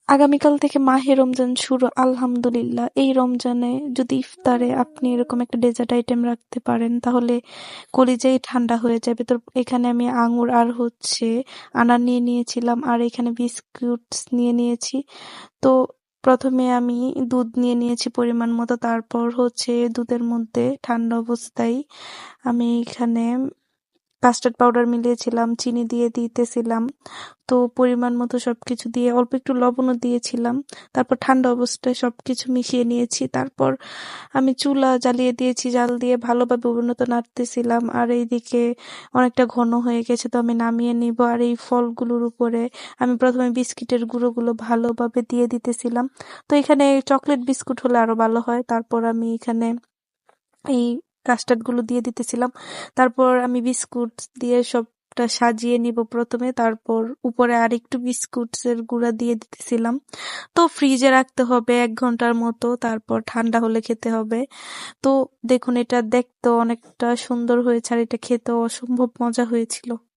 আগামীকাল থেকে মাহে রমজান শুরু আলহামদুলিল্লাহ। এই রমজানে যদি ইফতারে আপনি এরকম একটা ডেজার্ট আইটেম রাখতে পারেন তাহলে কলিজাই ঠান্ডা হয়ে যাবে। তো এখানে আমি আঙ্গুর আর আনার নিয়ে নিয়েছিলাম, আর এখানে বিস্কুটস নিয়ে নিয়েছি। তো প্রথমে আমি দুধ নিয়ে নিয়েছি পরিমাণ মতো, তারপর দুধের মধ্যে ঠান্ডা অবস্থায় আমি এখানে কাস্টার্ড পাউডার মিলিয়েছিলাম, চিনি দিয়ে দিতেছিলাম। তো পরিমাণ মতো সবকিছু দিয়ে অল্প একটু লবণও দিয়েছিলাম। তারপর ঠান্ডা অবস্থায় সবকিছু মিশিয়ে নিয়েছি। তারপর আমি চুলা জ্বালিয়ে দিয়েছি, জাল দিয়ে ভালোভাবে উন্নত নাড়তেছিলাম। আর এইদিকে অনেকটা ঘন হয়ে গেছে, তো আমি নামিয়ে নিব। আর এই ফলগুলোর উপরে আমি প্রথমে বিস্কিটের গুঁড়োগুলো ভালোভাবে দিয়ে দিতেছিলাম। তো এখানে চকলেট বিস্কুট হলে আরো ভালো হয়। তারপর আমি এখানে এই কাস্টার্ড গুলো দিয়ে দিতেছিলাম। তারপর আমি বিস্কুট দিয়ে সবটা সাজিয়ে নিব প্রথমে, তারপর উপরে আরেকটু বিস্কুটস এর গুঁড়া দিয়ে দিতেছিলাম। তো ফ্রিজে রাখতে হবে 1 ঘন্টার মতো, তারপর ঠান্ডা হলে খেতে হবে। তো দেখুন, এটা দেখতেও অনেকটা সুন্দর হয়েছে আর এটা খেতেও অসম্ভব মজা হয়েছিল।